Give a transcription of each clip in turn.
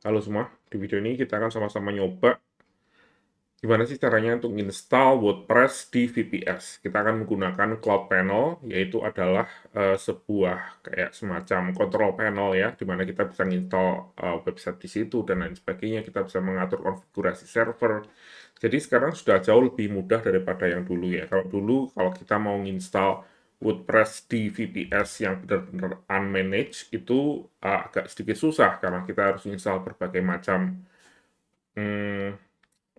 Halo semua, di video ini kita akan sama-sama nyoba gimana sih caranya untuk install WordPress di VPS. Kita akan menggunakan Cloud Panel, yaitu adalah sebuah kayak semacam control panel ya, di mana kita bisa install website di situ dan lain sebagainya. Kita bisa mengatur konfigurasi server. Jadi sekarang sudah jauh lebih mudah daripada yang dulu ya. Kalau dulu, kalau kita mau install WordPress di VPS yang benar-benar unmanaged, itu agak sedikit susah, karena kita harus install berbagai macam hmm,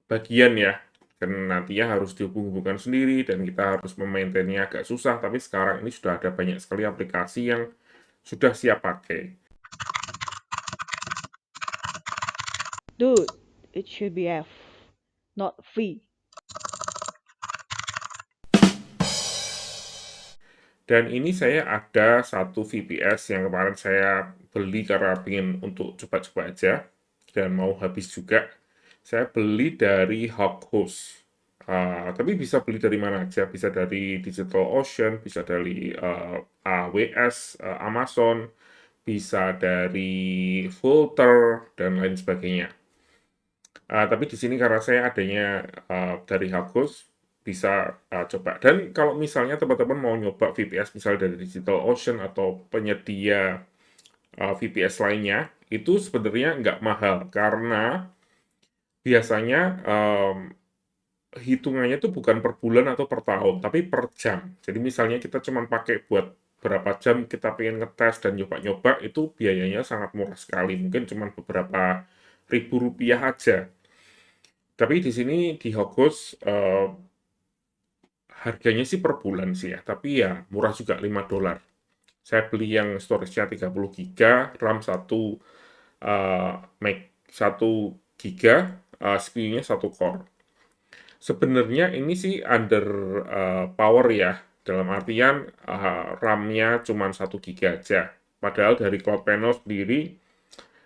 bagian ya, dan nantinya harus dihubung-hubungkan sendiri, dan kita harus memaintainnya agak susah, tapi sekarang ini sudah ada banyak sekali aplikasi yang sudah siap pakai. Dude, it should be F, not V. Dan ini saya ada satu VPS yang kemarin saya beli karena ingin untuk coba-coba aja, dan mau habis juga. Saya beli dari Hawkhost. Tapi bisa beli dari mana aja, bisa dari DigitalOcean, bisa dari AWS, Amazon, bisa dari Vultr, dan lain sebagainya. Tapi di sini karena saya adanya dari Hawkhost, bisa coba. Dan kalau misalnya teman-teman mau nyoba VPS misalnya dari DigitalOcean atau penyedia VPS lainnya, itu sebenarnya nggak mahal, karena biasanya hitungannya itu bukan per bulan atau per tahun, tapi per jam. Jadi misalnya kita cuma pakai buat berapa jam kita pengen ngetes dan nyoba-nyoba, itu biayanya sangat murah sekali. Mungkin cuma beberapa ribu rupiah aja. Tapi di sini di Hogwarts harganya sih per bulan sih ya, tapi ya murah juga, $5. Saya beli yang storage-nya 30 giga, RAM 1 meg 1 giga, CPU-nya 1 core. Sebenarnya ini sih under power ya, dalam artian RAM-nya cuma 1 giga aja. Padahal dari Cloud Panel sendiri,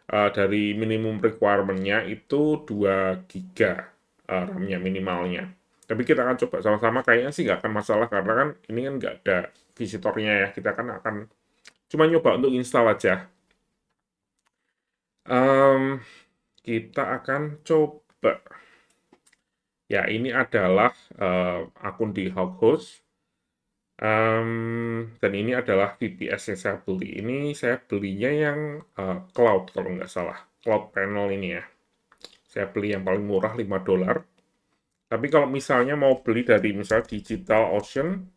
dari minimum requirement-nya itu 2 giga RAM-nya minimalnya. Tapi kita akan coba sama-sama, kayaknya sih nggak akan masalah, karena kan ini kan nggak ada visitornya ya. Kita kan akan cuma nyoba untuk install aja. Em, kita akan coba. Ya, ini adalah akun di Hawkhost. Dan ini adalah VPS yang saya beli. Ini saya belinya yang cloud kalau nggak salah. Cloud panel ini ya. Saya beli yang paling murah $5. Tapi kalau misalnya mau beli dari misal DigitalOcean,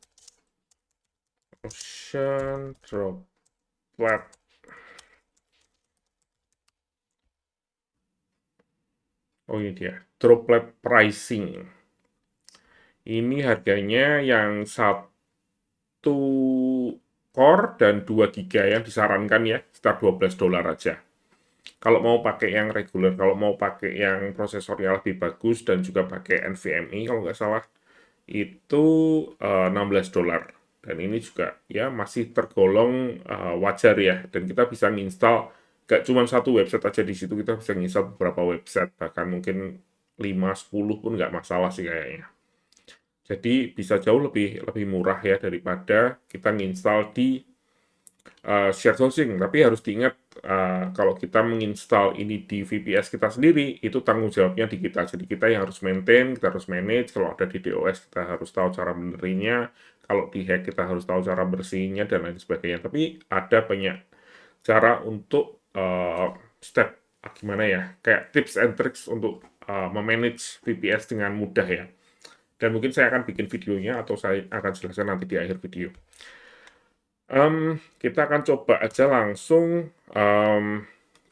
Ocean Droplet. Oh ini dia, Droplet Pricing. Ini harganya yang satu core dan 2 giga yang disarankan ya, sekitar $12 aja. Kalau mau pakai yang reguler, kalau mau pakai yang prosesornya lebih bagus dan juga pakai NVMe kalau nggak salah, itu $16. Dan ini juga ya masih tergolong wajar ya. Dan kita bisa nginstal nggak cuma satu website aja di situ, kita bisa nginstal beberapa website, bahkan mungkin 5-10 pun nggak masalah sih kayaknya. Jadi bisa jauh lebih lebih murah ya daripada kita nginstal di shared hosting. Tapi harus diingat, kalau kita menginstal ini di VPS kita sendiri, itu tanggung jawabnya di kita. Jadi kita yang harus maintain, kita harus manage. Kalau ada di DOS, kita harus tahu cara benerinnya. Kalau di hack, kita harus tahu cara bersihnya dan lain sebagainya. Tapi ada banyak cara untuk step gimana ya, kayak tips and tricks untuk memanage VPS dengan mudah ya. Dan mungkin saya akan bikin videonya atau saya akan jelaskan nanti di akhir video. Kita akan coba aja langsung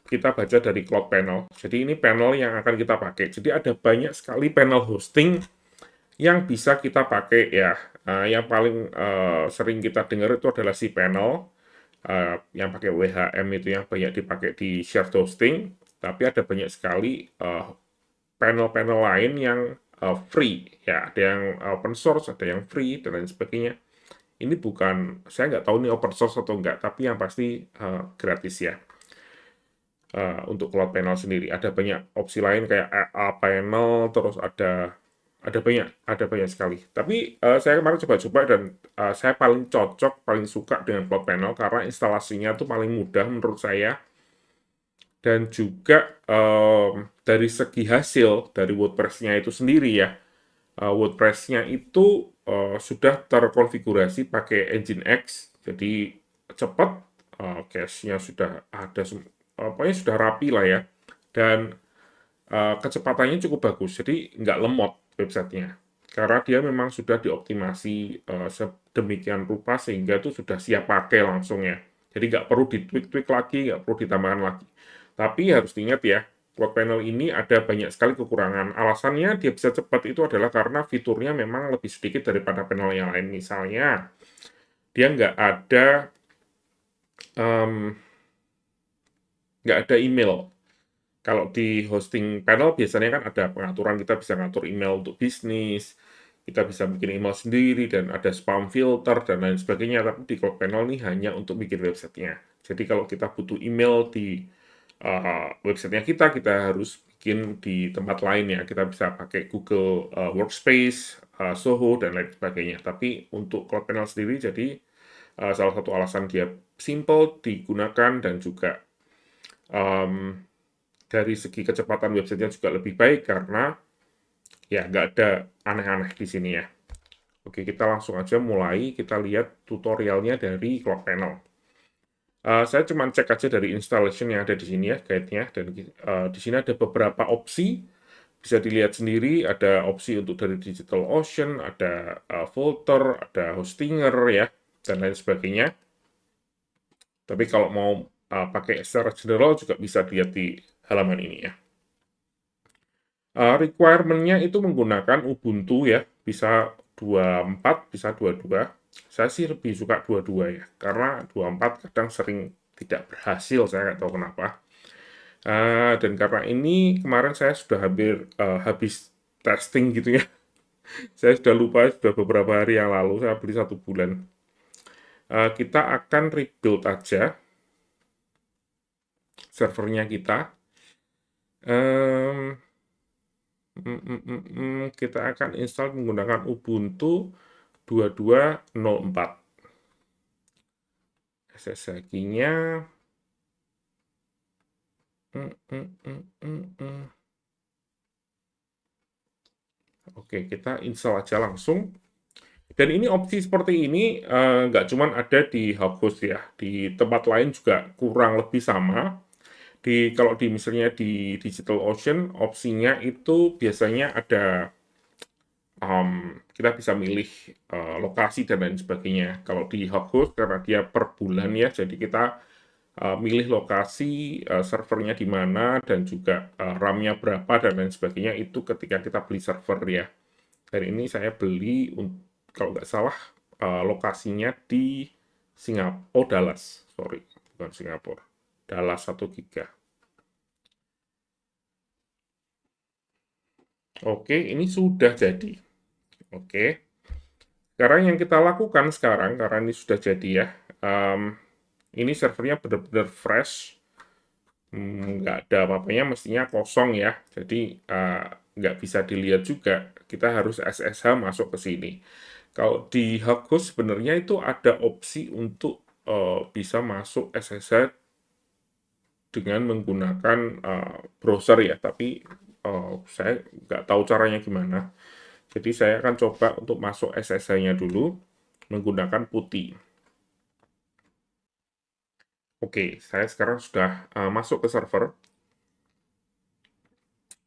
kita baca dari Cloud Panel. Jadi ini panel yang akan kita pakai. Jadi ada banyak sekali panel hosting yang bisa kita pakai ya. Yang paling sering kita dengar itu adalah si panel yang pakai WHM, itu yang banyak dipakai di shared hosting. Tapi ada banyak sekali panel-panel lain yang free ya. Ada yang open source, ada yang free dan lain sebagainya. Ini bukan, saya nggak tahu ini open source atau enggak, tapi yang pasti gratis ya. Untuk Cloud Panel sendiri ada banyak opsi lain kayak AA Panel, terus ada banyak sekali. Tapi saya kemarin coba-coba dan saya paling cocok, paling suka dengan Cloud Panel karena instalasinya tuh paling mudah menurut saya. dan juga dari segi hasil dari WordPress-nya itu sendiri ya. WordPress-nya itu sudah terkonfigurasi pakai Nginx, jadi cepat, cache-nya sudah ada, pokoknya sudah rapi lah ya, dan kecepatannya cukup bagus, jadi nggak lemot websitenya. Karena dia memang sudah dioptimasi sedemikian rupa sehingga itu sudah siap pakai langsung ya. Jadi nggak perlu ditweak-tweak lagi, nggak perlu ditambahkan lagi. Tapi harus diingat ya, Cloud Panel ini ada banyak sekali kekurangan. Alasannya dia bisa cepat itu adalah karena fiturnya memang lebih sedikit daripada panel yang lain. Misalnya, dia em, nggak ada email. Kalau di hosting panel biasanya kan ada pengaturan, kita bisa ngatur email untuk bisnis, kita bisa bikin email sendiri, dan ada spam filter, dan lain sebagainya. Tapi di Cloud Panel ini hanya untuk bikin websitenya. Jadi kalau kita butuh email di websitenya kita harus bikin di tempat lain ya. Kita bisa pakai Google Workspace, Soho, dan lain sebagainya. Tapi untuk Cloud Panel sendiri, jadi salah satu alasan dia simple digunakan dan juga um, dari segi kecepatan websitenya juga lebih baik karena ya nggak ada aneh-aneh di sini ya. Oke, kita langsung aja mulai. Kita lihat tutorialnya dari Cloud Panel. Saya cuma cek aja dari installation yang ada di sini ya, guide-nya. Dan di sini ada beberapa opsi. Bisa dilihat sendiri, ada opsi untuk dari DigitalOcean, ada filter, ada hostinger ya, dan lain sebagainya. Tapi kalau mau pakai secara general juga bisa dilihat di halaman ini ya. Requirement-nya itu menggunakan Ubuntu ya, bisa 24, bisa 22. Saya sih lebih suka 22 ya, karena 24 kadang sering tidak berhasil, saya nggak tahu kenapa. Dan karena ini kemarin saya sudah hampir habis testing gitu ya. Saya sudah lupa, sudah beberapa hari yang lalu, saya beli 1 bulan. Kita akan rebuild aja servernya kita. Kita akan install menggunakan Ubuntu 22.04. SSH-nya oke, kita install aja langsung. Dan ini opsi seperti ini nggak cuma ada di Hubhost ya, di tempat lain juga kurang lebih sama. Kalau di misalnya di DigitalOcean, opsinya itu biasanya ada kita bisa milih lokasi dan lain sebagainya. Kalau di Hubhost karena dia per bulan ya, jadi kita milih lokasi servernya di mana dan juga RAM-nya berapa dan lain sebagainya itu ketika kita beli server ya. Dan ini saya beli kalau nggak salah lokasinya di Singapura, oh Dallas, sorry, bukan Singapura, Dallas 1 giga. Oke, ini sudah jadi. Oke. Sekarang yang kita lakukan sekarang, karena ini sudah jadi ya, ini servernya benar-benar fresh, nggak ada apa-apanya, mestinya kosong ya, jadi nggak bisa dilihat juga, kita harus SSH masuk ke sini. Kalau di Hubhost sebenarnya itu ada opsi untuk bisa masuk SSH dengan menggunakan browser ya, tapi saya nggak tahu caranya gimana. Jadi saya akan coba untuk masuk SSH-nya dulu menggunakan putih. Oke, saya sekarang sudah masuk ke server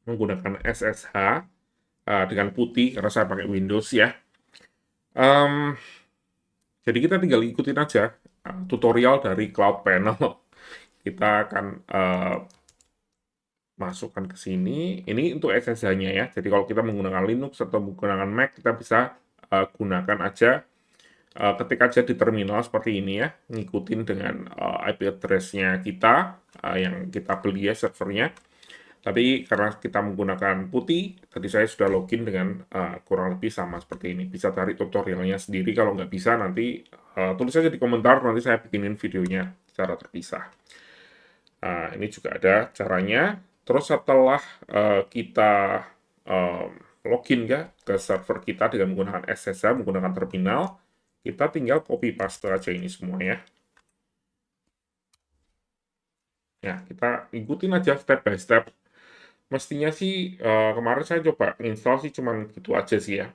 menggunakan SSH dengan putih karena saya pakai Windows ya. Jadi kita tinggal ikutin aja tutorial dari Cloud Panel. Kita akan masukkan ke sini. Ini untuk SSH-nya ya. Jadi kalau kita menggunakan Linux atau menggunakan Mac, kita bisa gunakan aja, ketik aja di terminal seperti ini ya, ngikutin dengan IP address-nya kita, yang kita beli ya servernya. Tapi karena kita menggunakan putih, tadi saya sudah login dengan kurang lebih sama seperti ini. Bisa cari tutorialnya sendiri, kalau nggak bisa nanti tulis aja di komentar, nanti saya bikinin videonya secara terpisah. Ini juga ada caranya. Terus setelah kita login ya ke server kita dengan menggunakan SSH, menggunakan terminal, kita tinggal copy paste aja ini semua ya. Ya, kita ikutin aja step by step. Mestinya sih kemarin saya coba install sih cuman gitu aja sih ya.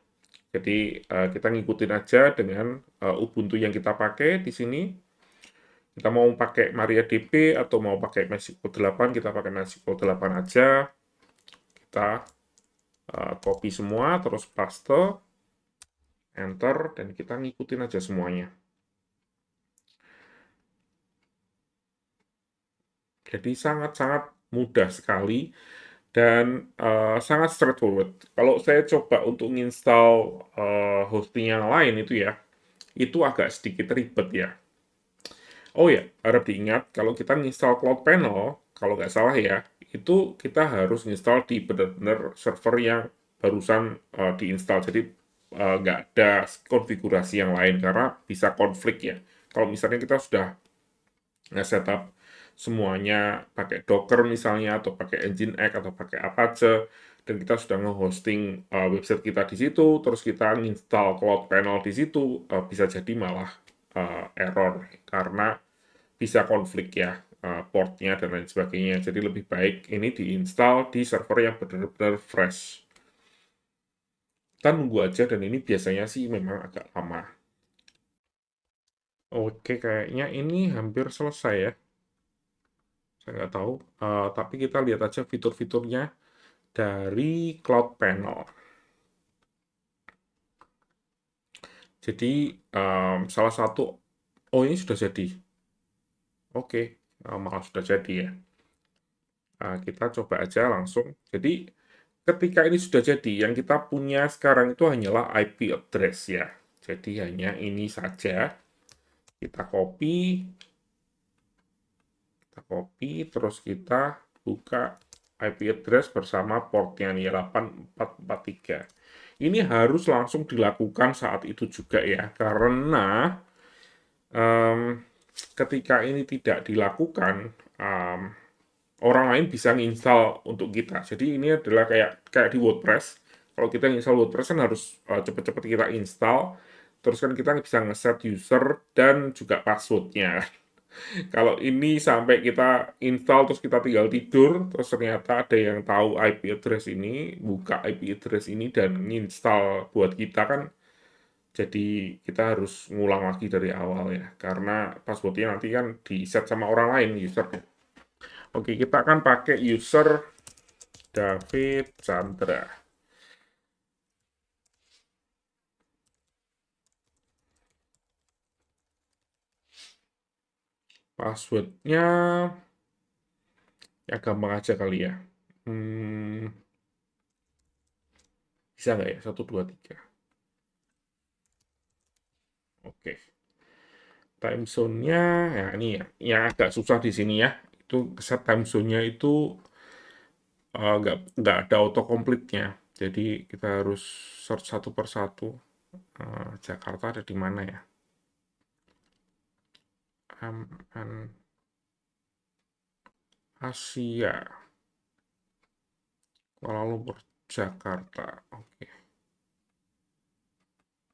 Jadi kita ngikutin aja dengan Ubuntu yang kita pakai di sini. Kita mau pakai MariaDB atau mau pakai MySQL 8, kita pakai MySQL 8 aja. Kita copy semua, terus paste, enter, dan kita ngikutin aja semuanya. Jadi sangat-sangat mudah sekali dan sangat straightforward. Kalau saya coba untuk install hosting yang lain itu agak sedikit ribet ya. Oh ya, harap diingat kalau kita install Cloud Panel, kalau nggak salah ya, itu kita harus install di benar-benar server yang barusan diinstal. Jadi nggak ada konfigurasi yang lain karena bisa konflik ya. Kalau misalnya kita sudah nge-setup semuanya pakai Docker misalnya, atau pakai Nginx, atau pakai Apache, dan kita sudah nge-hosting website kita di situ, terus kita install Cloud Panel di situ, bisa jadi malah error, karena bisa konflik ya, portnya dan lain sebagainya. Jadi lebih baik ini diinstal di server yang benar-benar fresh. Kita nunggu aja, dan ini biasanya sih memang agak lama. Oke, kayaknya ini hampir selesai ya. Saya nggak tahu, tapi kita lihat aja fitur-fiturnya dari Cloud Panel. Jadi, salah satu, oh ini sudah jadi. Oke, malah sudah jadi ya. Kita coba aja langsung. Jadi, ketika ini sudah jadi, yang kita punya sekarang itu hanyalah IP address ya. Jadi hanya ini saja. Kita copy, terus kita buka IP address bersama portnya nih 8443. Ini harus langsung dilakukan saat itu juga ya, karena ketika ini tidak dilakukan, orang lain bisa nginstal untuk kita. Jadi ini adalah kayak di WordPress. Kalau kita install WordPress kan harus cepet-cepet kita install, terus kan kita bisa ngeset user dan juga passwordnya. Kalau ini sampai kita install terus kita tinggal tidur, terus ternyata ada yang tahu IP address ini, buka IP address ini dan nginstal buat kita kan, jadi kita harus ngulang lagi dari awal ya, karena passwordnya nanti kan di-set sama orang lain usernya. Oke, kita akan pakai user David Chandra. Passwordnya ya gampang aja kali ya. Bisa nggak ya? 1, 2, 3. Oke. Time zone-nya, ya ini ya, yang agak susah di sini ya. Itu set time zone-nya itu nggak ada autocomplete-nya. Jadi kita harus search satu per satu. Jakarta ada di mana ya? Asia. Kuala Lumpur, Jakarta. Oke.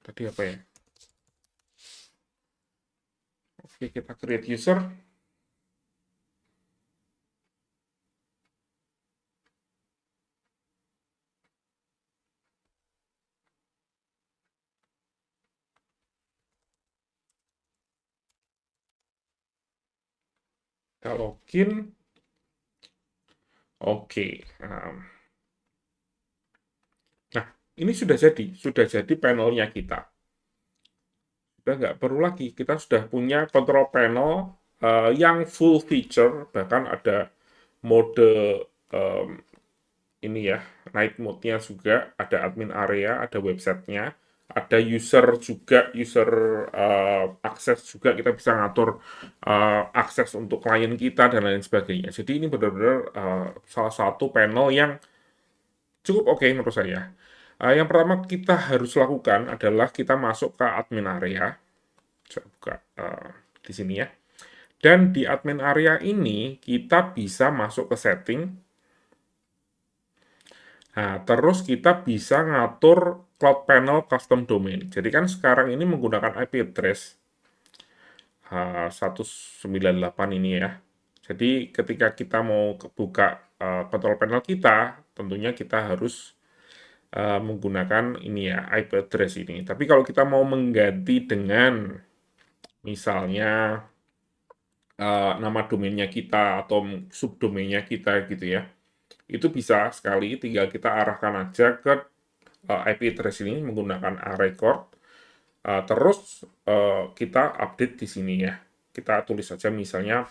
Tadi apa ya? Oke, kita create user. Kita login. Oke. Nah, ini sudah jadi panelnya kita. Sudah nggak perlu lagi, kita sudah punya control panel yang full feature, bahkan ada mode ini ya, night mode-nya juga, ada admin area, ada websitenya, ada user juga, user akses juga, kita bisa ngatur akses untuk klien kita dan lain sebagainya. Jadi ini benar-benar salah satu panel yang cukup oke menurut saya. Yang pertama kita harus lakukan adalah kita masuk ke admin area. Saya buka di sini ya. Dan di admin area ini kita bisa masuk ke setting. Nah, terus kita bisa ngatur Cloud Panel Custom Domain. Jadi kan sekarang ini menggunakan IP address 198 ini ya. Jadi ketika kita mau buka control panel kita, tentunya kita harus menggunakan ini ya, IP address ini. Tapi kalau kita mau mengganti dengan misalnya nama domainnya kita atau subdomainnya kita gitu ya, itu bisa sekali, tinggal kita arahkan aja ke IP address ini menggunakan record. Terus kita update di sini ya. Kita tulis saja misalnya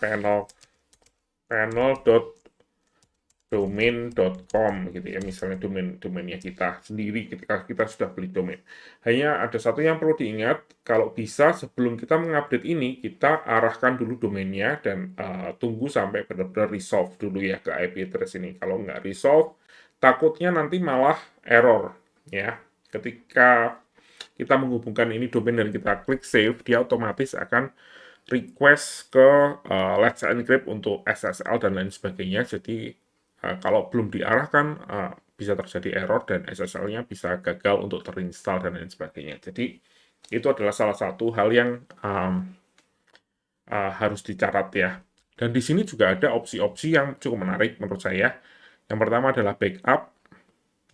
panel.domain.com gitu ya, misalnya domainnya kita sendiri ketika kita sudah beli domain. Hanya ada satu yang perlu diingat, kalau bisa sebelum kita mengupdate ini, kita arahkan dulu domainnya dan tunggu sampai benar-benar resolve dulu ya ke IP address ini. Kalau nggak resolve, takutnya nanti malah error ya. Ketika kita menghubungkan ini domain dan kita klik save, dia otomatis akan request ke Let's Encrypt untuk SSL dan lain sebagainya. Jadi kalau belum diarahkan bisa terjadi error dan SSL-nya bisa gagal untuk terinstall dan lain sebagainya. Jadi itu adalah salah satu hal yang harus dicatat ya. Dan di sini juga ada opsi-opsi yang cukup menarik menurut saya. Yang pertama adalah backup.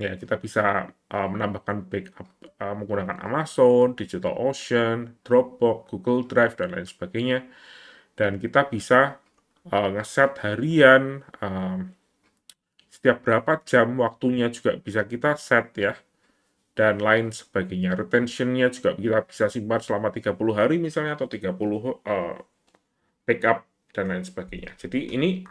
Ya, kita bisa menambahkan backup menggunakan Amazon, DigitalOcean, Dropbox, Google Drive, dan lain sebagainya. Dan kita bisa ngeset harian, setiap berapa jam waktunya juga bisa kita set ya, dan lain sebagainya. Retention-nya juga kita bisa simpan selama 30 hari misalnya, atau 30 backup, dan lain sebagainya. Jadi ini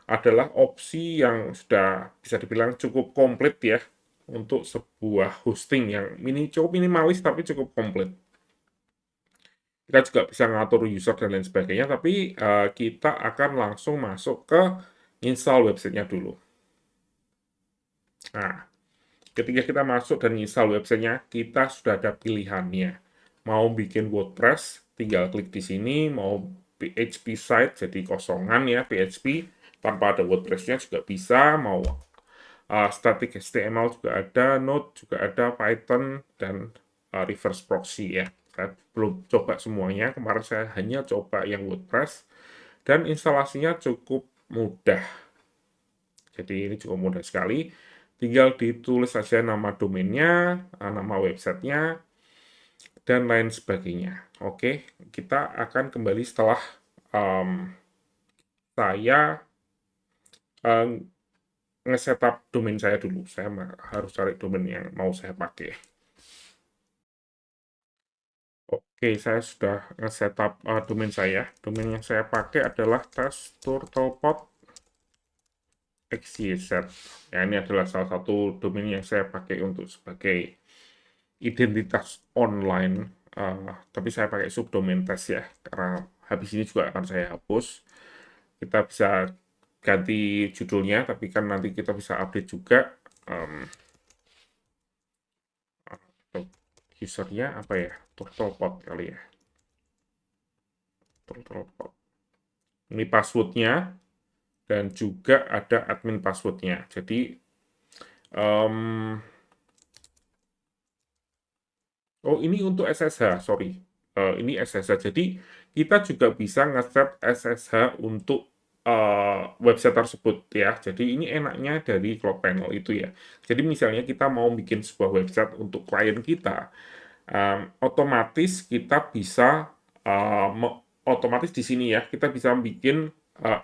adalah opsi yang sudah bisa dibilang cukup komplit ya, untuk sebuah hosting yang cukup minimalis tapi cukup komplit. Kita juga bisa ngatur user dan lain sebagainya, tapi kita akan langsung masuk ke install websitenya dulu. Nah, ketika kita masuk dan install websitenya, kita sudah ada pilihannya. Mau bikin WordPress, tinggal klik di sini. Mau PHP site, jadi kosongan ya, PHP, tanpa ada WordPress-nya juga bisa. Mau static HTML juga ada, Node juga ada, Python, dan reverse proxy ya. Saya belum coba semuanya, kemarin saya hanya coba yang WordPress, dan instalasinya cukup mudah. Jadi ini cukup mudah sekali. Tinggal ditulis saja nama domainnya, nama websitenya, dan lain sebagainya. Oke, kita akan kembali setelah saya nge-setup domain saya dulu. Saya harus cari domain yang mau saya pakai. Oke, saya sudah nge-setup domain saya. Domain yang saya pakai adalah testturtlepod XYZ. Ya, ini adalah salah satu domain yang saya pakai untuk sebagai identitas online. Tapi saya pakai subdomain test ya, karena habis ini juga akan saya hapus. Kita bisa ganti judulnya, tapi kan nanti kita bisa update juga. Usernya apa ya? Turtlepod kali ya. Turtlepod. Ini passwordnya, dan juga ada admin passwordnya. Jadi, oh ini untuk SSH, sorry. Ini SSH. Jadi, kita juga bisa nge-set SSH untuk website tersebut ya. Jadi ini enaknya dari Cloud Panel itu ya. Jadi misalnya kita mau bikin sebuah website untuk klien kita, otomatis kita bisa otomatis di sini ya, kita bisa bikin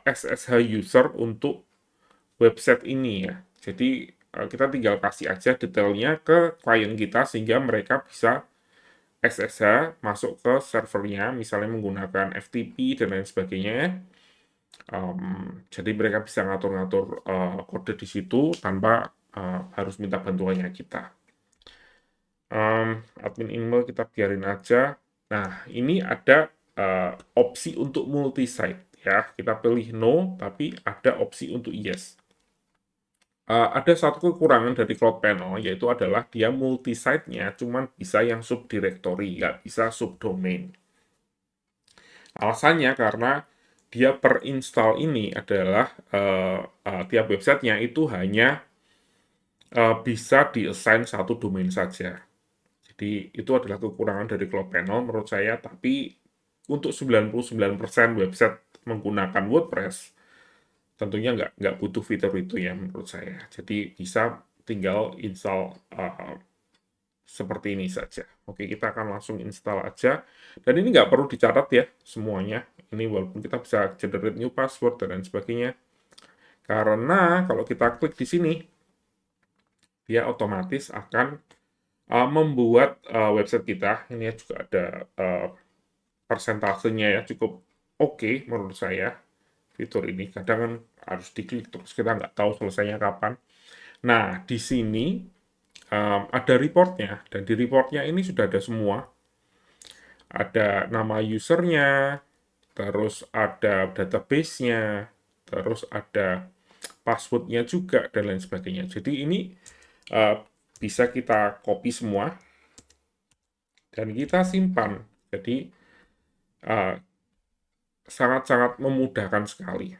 SSH user untuk website ini ya. Jadi kita tinggal kasih aja detailnya ke klien kita sehingga mereka bisa SSH masuk ke servernya, misalnya menggunakan FTP dan lain sebagainya ya. Jadi mereka bisa ngatur-ngatur kode di situ tanpa harus minta bantuannya kita. Admin email kita biarin aja. Nah, ini ada opsi untuk multi-site ya. Kita pilih no, tapi ada opsi untuk yes. Ada satu kekurangan dari Cloud Panel, yaitu adalah dia multi-site-nya cuman bisa yang subdirectory, nggak bisa subdomain. Alasannya karena dia per install ini adalah tiap websitenya itu hanya bisa di-assign satu domain saja. Jadi itu adalah kekurangan dari Cloud Panel menurut saya, tapi untuk 99% website menggunakan WordPress, tentunya nggak butuh fitur itu ya menurut saya. Jadi bisa tinggal install seperti ini saja. Oke, kita akan langsung install aja. Dan ini nggak perlu dicatat ya semuanya. Ini walaupun kita bisa generate new password dan lain sebagainya. Karena kalau kita klik di sini, dia otomatis akan membuat website kita. Ini juga ada persentasenya ya, cukup oke menurut saya fitur ini. Kadang kan harus diklik terus kita nggak tahu selesainya kapan. Nah, di sini ada reportnya, dan di reportnya ini sudah ada semua. Ada nama usernya, terus ada database-nya, terus ada password-nya juga, dan lain sebagainya. Jadi ini bisa kita copy semua, dan kita simpan. Jadi sangat-sangat memudahkan sekali.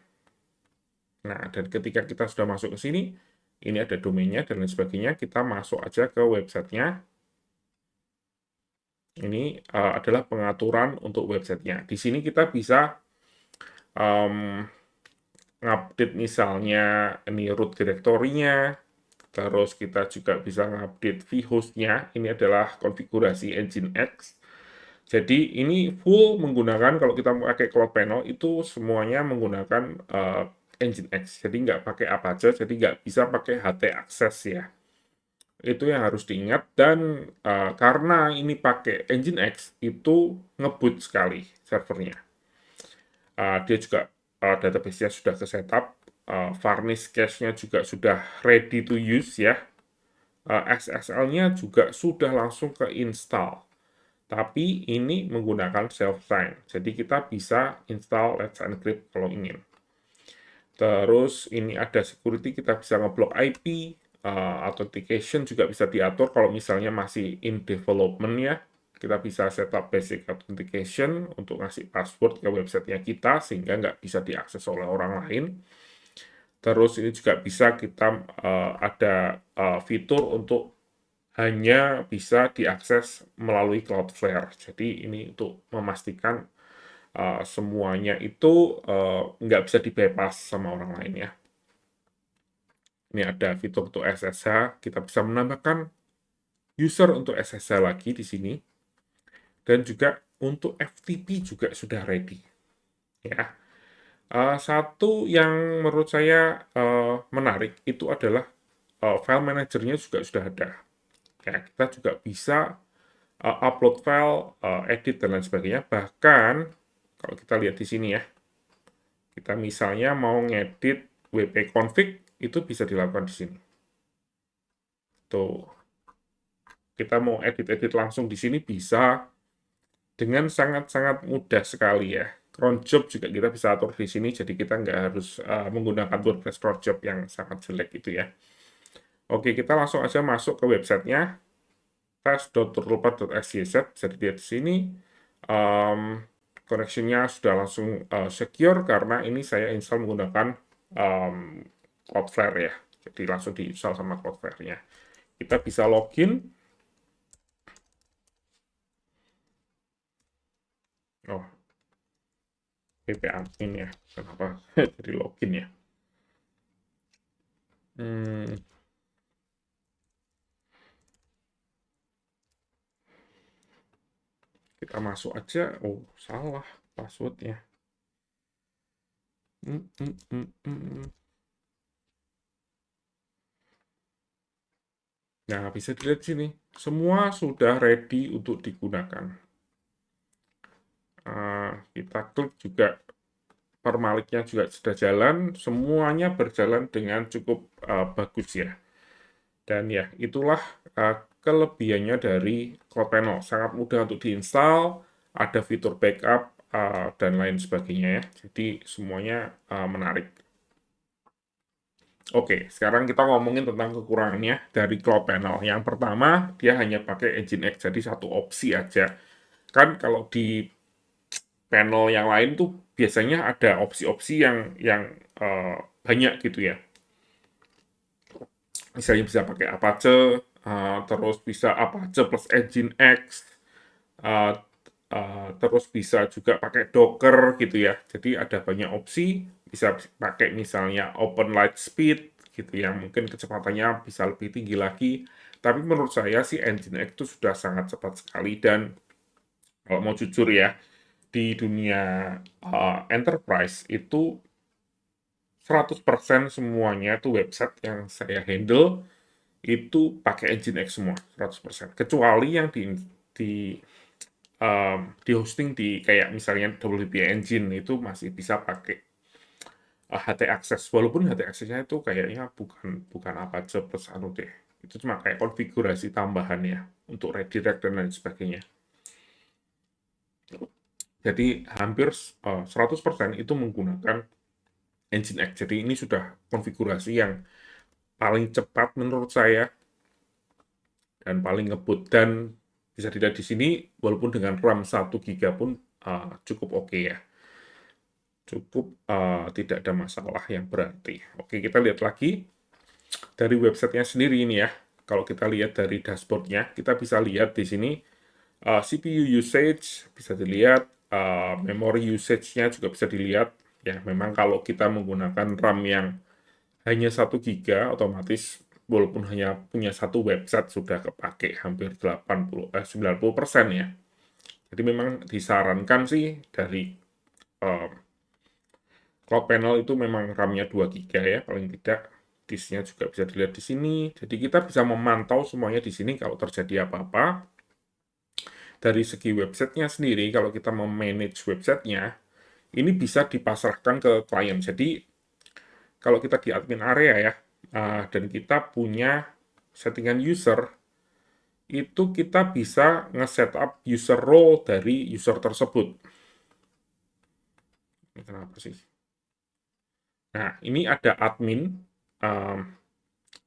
Nah, dan ketika kita sudah masuk ke sini, ini ada domainnya dan lain sebagainya, kita masuk aja ke websitenya. Ini adalah pengaturan untuk websitenya. Di sini kita bisa ngupdate misalnya ini root directory-nya, terus kita juga bisa ngupdate vhost-nya. Ini adalah konfigurasi Nginx. Jadi ini full menggunakan, kalau kita pakai Cloud Panel, itu semuanya menggunakan Nginx. Jadi nggak pakai Apache, jadi nggak bisa pakai HT Access ya. Itu yang harus diingat, dan karena ini pakai Nginx, itu ngebut sekali servernya. Dia juga database-nya sudah ke-setup, varnish cache-nya juga sudah ready to use ya. SSL-nya juga sudah langsung ke install. Tapi ini menggunakan self-sign. Jadi kita bisa install Let's Encrypt kalau ingin. Terus ini ada security, kita bisa ngeblok IP, authentication juga bisa diatur kalau misalnya masih in development ya. Kita bisa setup basic authentication untuk ngasih password ke websitenya kita, sehingga nggak bisa diakses oleh orang lain. Terus ini juga bisa kita ada fitur untuk hanya bisa diakses melalui Cloudflare. Jadi ini untuk memastikan semuanya itu nggak bisa di-bypass sama orang lain ya. Ini ada fitur untuk SSH, kita bisa menambahkan user untuk SSH lagi di sini. Dan juga untuk FTP juga sudah ready. Ya. Satu yang menurut saya menarik itu adalah file manajernya juga sudah ada. Ya, kita juga bisa upload file, edit, dan lain sebagainya. Bahkan, kalau kita lihat di sini ya, kita misalnya mau ngedit wp-config, itu bisa dilakukan di sini. Tuh, kita mau edit-edit langsung di sini bisa dengan sangat-sangat mudah sekali ya. Cron job juga kita bisa atur di sini, jadi kita nggak harus menggunakan WordPress cron job yang sangat jelek itu ya. Oke, kita langsung aja masuk ke websitenya, test.turtlepad.scz, bisa dilihat di sini. Connection-nya sudah langsung secure karena ini saya install menggunakan Cloudflare ya. Jadi langsung diinstal sama Cloudflare-nya. Kita bisa login. Oh, PP admin ya. Kenapa jadi login ya? Kita masuk aja. Oh, salah passwordnya. Nah, bisa dilihat sini. Semua sudah ready untuk digunakan. Kita klik juga, permaliknya juga sudah jalan. Semuanya berjalan dengan cukup bagus ya. Dan ya, itulah kelebihannya dari Cloud Panel. Sangat mudah untuk diinstal, ada fitur backup, dan lain sebagainya ya. Jadi semuanya menarik. Oke, sekarang kita ngomongin tentang kekurangannya dari Cloud Panel. Yang pertama, dia hanya pakai Nginx, jadi satu opsi aja. Kan kalau di panel yang lain tuh biasanya ada opsi-opsi yang banyak gitu ya. Misalnya bisa pakai Apache, terus bisa Apache plus Nginx, terus bisa juga pakai Docker gitu ya. Jadi ada banyak opsi, bisa pakai misalnya Open Light Speed gitu ya, mungkin kecepatannya bisa lebih tinggi lagi. Tapi menurut saya sih Nginx itu sudah sangat cepat sekali dan kalau mau jujur ya, di dunia enterprise itu 100% semuanya itu website yang saya handle itu pakai Nginx semua, 100%. Kecuali yang di hosting di kayak misalnya WP Engine itu masih bisa pakai HT Access. Walaupun HT Access-nya itu kayaknya bukan bukan Apache plus anu deh. Itu cuma kayak konfigurasi tambahan ya untuk redirect dan lain sebagainya. Jadi hampir 100% itu menggunakan Nginx. Jadi ini sudah konfigurasi yang paling cepat menurut saya dan paling ngebut dan bisa dilihat di sini walaupun dengan RAM 1 GB pun cukup oke ya. Cukup tidak ada masalah yang berarti. Oke, kita lihat lagi dari websitenya sendiri ini ya. Kalau kita lihat dari dashboardnya, kita bisa lihat di sini CPU usage bisa dilihat, memory usage-nya juga bisa dilihat. Ya, memang kalau kita menggunakan RAM yang hanya 1 GB, otomatis walaupun hanya punya satu website sudah kepake hampir 90% ya. Jadi memang disarankan sih dari uh, cloud panel itu memang RAM-nya 2 GB ya, paling tidak. Disknya juga bisa dilihat di sini. Jadi kita bisa memantau semuanya di sini kalau terjadi apa-apa. Dari segi websitenya sendiri, kalau kita memanage websitenya, ini bisa dipasrahkan ke klien. Jadi kalau kita di admin area ya, dan kita punya settingan user, itu kita bisa nge-setup user role dari user tersebut. Ini kenapa sih? Nah, ini ada admin.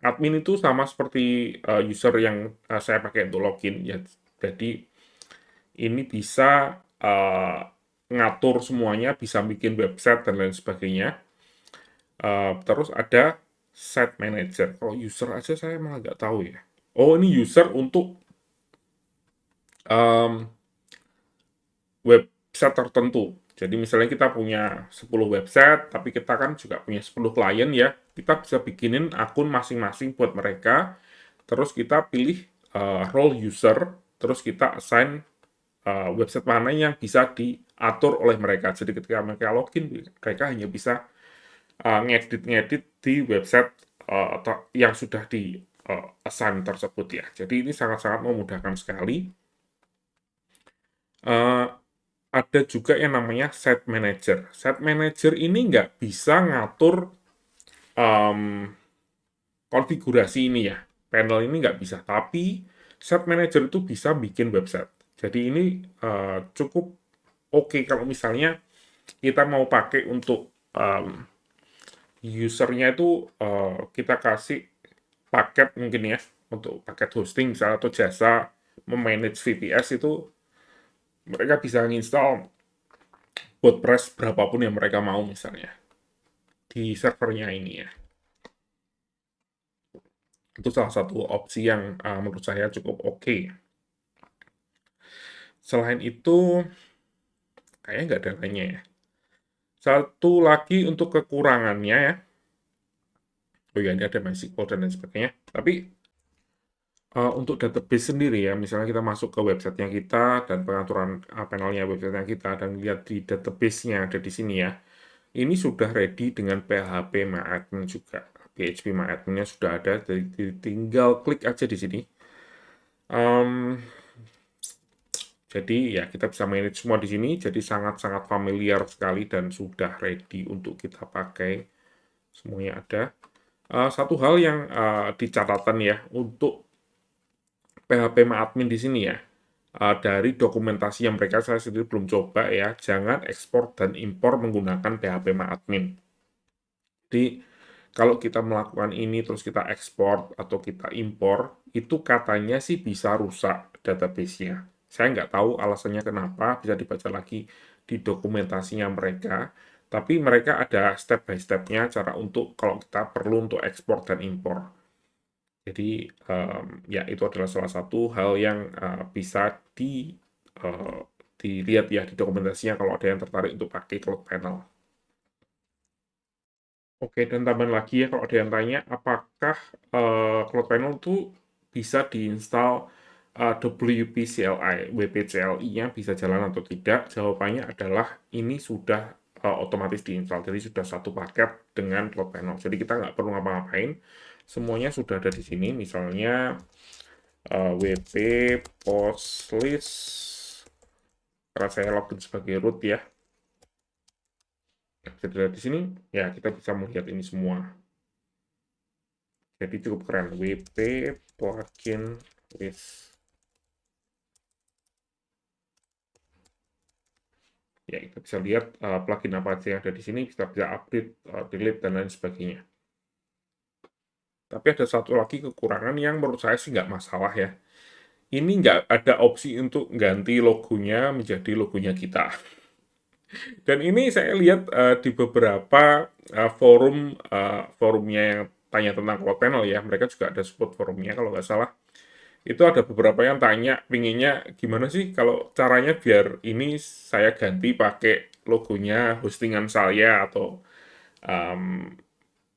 Admin itu sama seperti user yang saya pakai untuk login ya. Jadi ini bisa ngatur semuanya, bisa bikin website dan lain sebagainya. Terus ada site manager. Kalau user aja saya malah nggak tahu ya. Oh, ini user untuk website tertentu. Jadi misalnya kita punya 10 website, tapi kita kan juga punya 10 klien ya. Kita bisa bikinin akun masing-masing buat mereka. Terus kita pilih role user, terus kita assign website mana yang bisa diatur oleh mereka. Jadi ketika mereka login, mereka hanya bisa ngedit-ngedit di website yang sudah di assign tersebut ya. Jadi ini sangat-sangat memudahkan sekali. Ada juga yang namanya site manager. Site manager ini nggak bisa ngatur konfigurasi ini ya. Panel ini nggak bisa. Tapi site manager itu bisa bikin website. Jadi ini cukup oke kalau misalnya kita mau pakai untuk usernya itu kita kasih paket mungkin ya untuk paket hosting misalnya atau jasa memanage VPS itu mereka bisa nginstal WordPress berapapun yang mereka mau misalnya di servernya ini ya. Itu salah satu opsi yang menurut saya cukup oke. Selain itu, kayaknya nggak ada lainnya ya. Satu lagi untuk kekurangannya ya. Oh ya, ini ada MySQL dan lain sebagainya. Tapi untuk database sendiri ya, misalnya kita masuk ke websitenya kita dan pengaturan panelnya websitenya kita dan lihat di database-nya ada di sini ya. Ini sudah ready dengan PHP MyAdmin juga. PHP MyAdmin-nya sudah ada, jadi tinggal klik aja di sini. Jadi ya kita bisa manage semua di sini, jadi sangat-sangat familiar sekali dan sudah ready untuk kita pakai. Semuanya ada. Satu hal yang dicatatan ya untuk PHP MyAdmin di sini ya, dari dokumentasi yang mereka saya sendiri belum coba ya, jangan ekspor dan impor menggunakan PHP MyAdmin. Jadi kalau kita melakukan ini terus kita ekspor atau kita impor, itu katanya sih bisa rusak database-nya. Saya nggak tahu alasannya kenapa, bisa dibaca lagi di dokumentasinya mereka. Tapi mereka ada step by step-nya cara untuk kalau kita perlu untuk ekspor dan impor. Jadi ya itu adalah salah satu hal yang bisa dilihat ya di dokumentasinya kalau ada yang tertarik untuk pakai Cloud Panel. Oke, dan tambahan lagi ya kalau ada yang tanya apakah Cloud Panel itu bisa diinstal WP-CLI-nya bisa jalan atau tidak? Jawabannya adalah ini sudah otomatis diinstal, jadi sudah satu paket dengan Cloud Panel. Jadi kita nggak perlu ngapa-ngapain, semuanya sudah ada di sini. Misalnya WP Postlist, karena saya login sebagai root ya. Bisa dilihat di sini, ya kita bisa melihat ini semua. Jadi cukup keren, WP plugin list. Ya, kita bisa lihat plugin apa aja yang ada di sini, kita bisa update, delete, dan lain sebagainya. Tapi ada satu lagi kekurangan yang menurut saya sih nggak masalah ya. Ini nggak ada opsi untuk ganti logonya menjadi logonya kita. Dan ini saya lihat di beberapa forumnya yang tanya tentang Cloud Panel ya, mereka juga ada support forumnya kalau nggak salah. Itu ada beberapa yang tanya, pinginnya gimana sih kalau caranya biar ini saya ganti pakai logonya hostingan saya atau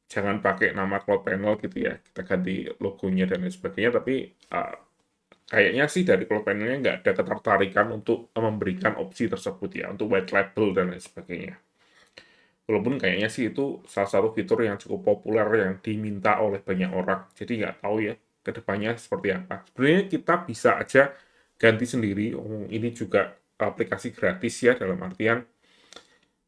jangan pakai nama Cloud Panel gitu ya, kita ganti logonya dan lain sebagainya. Tapi kayaknya sih dari Cloud Panel-nya nggak ada ketertarikan untuk memberikan opsi tersebut ya, untuk white label dan lain sebagainya. Walaupun kayaknya sih itu salah satu fitur yang cukup populer yang diminta oleh banyak orang. Jadi nggak tahu ya kedepannya seperti apa. Sebenarnya kita bisa aja ganti sendiri. Ini juga aplikasi gratis ya, dalam artian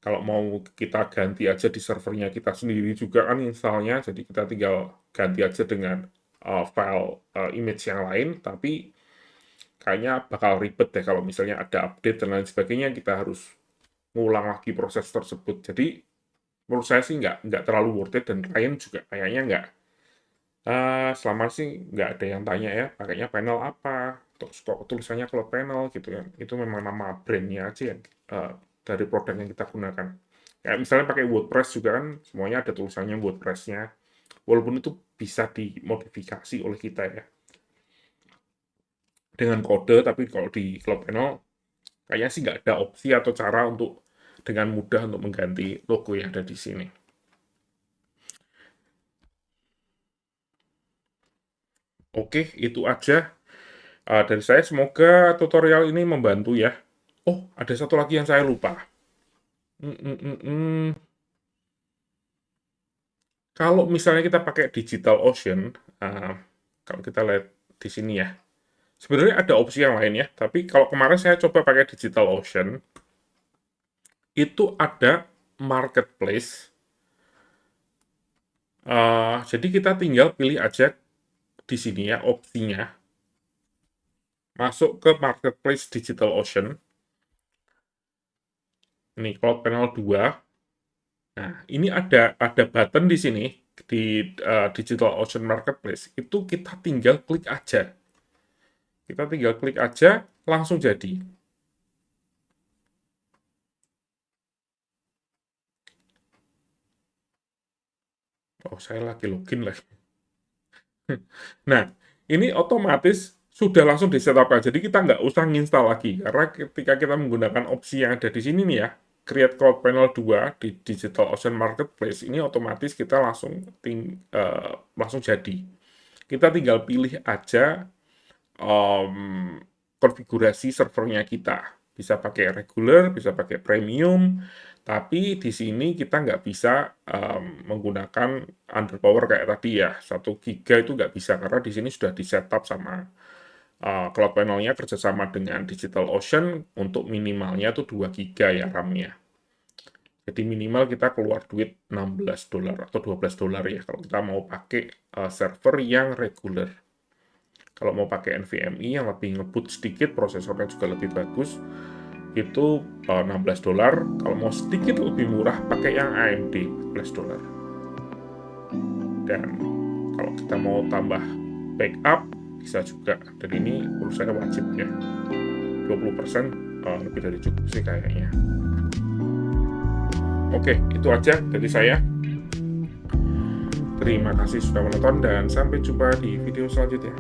kalau mau kita ganti aja di servernya kita sendiri juga kan installnya. Jadi kita tinggal ganti aja dengan file image yang lain. Tapi kayaknya bakal ribet deh kalau misalnya ada update dan lain sebagainya, kita harus ngulang lagi proses tersebut. Jadi menurut saya sih nggak terlalu worth it, dan klien juga kayaknya nggak, selama sih nggak ada yang tanya ya, pakainya panel apa, terus kok tulisannya Cloud Panel gitu ya, itu memang nama brandnya aja yang dari produk yang kita gunakan. Kayak misalnya pakai WordPress juga kan, semuanya ada tulisannya WordPress-nya, walaupun itu bisa dimodifikasi oleh kita ya, dengan kode, tapi kalau di Cloud Panel, kayaknya sih nggak ada opsi atau cara untuk dengan mudah untuk mengganti logo yang ada di sini. Oke, itu aja dari saya. Semoga tutorial ini membantu ya. Oh, ada satu lagi yang saya lupa. Kalau misalnya kita pakai DigitalOcean, kalau kita lihat di sini ya, sebenarnya ada opsi yang lain ya. Tapi kalau kemarin saya coba pakai DigitalOcean, itu ada marketplace. Jadi kita tinggal pilih aja di sini ya opsinya, masuk ke marketplace DigitalOcean. Ini Cloud Panel 2. Nah, ini ada button di sini di DigitalOcean Marketplace. Itu kita tinggal klik aja. Kita tinggal klik aja, langsung jadi. Oh, saya lagi login lagi. Nah, ini otomatis sudah langsung disetupkan. Jadi kita nggak usah nginstal lagi. Karena ketika kita menggunakan opsi yang ada di sini nih ya, Create Cloud Panel 2 di DigitalOcean Marketplace, ini otomatis kita langsung jadi. Kita tinggal pilih aja konfigurasi servernya kita. Bisa pakai regular, bisa pakai premium, tapi di sini kita nggak bisa menggunakan underpower kayak tadi ya. 1 giga itu nggak bisa, karena di sini sudah di-setup sama Cloud Panel-nya kerjasama dengan DigitalOcean untuk minimalnya tuh 2 giga ya RAM-nya. Jadi minimal kita keluar duit $16 atau $12 ya kalau kita mau pakai server yang regular. Kalau mau pakai NVMe yang lebih ngebut sedikit, prosesornya juga lebih bagus, itu $16. Kalau mau sedikit lebih murah, pakai yang AMD $14. Dan kalau kita mau tambah backup, bisa juga. Dan ini menurut saya wajib ya. 20% lebih dari cukup sih kayaknya. Oke, itu aja dari saya. Terima kasih sudah menonton dan sampai jumpa di video selanjutnya.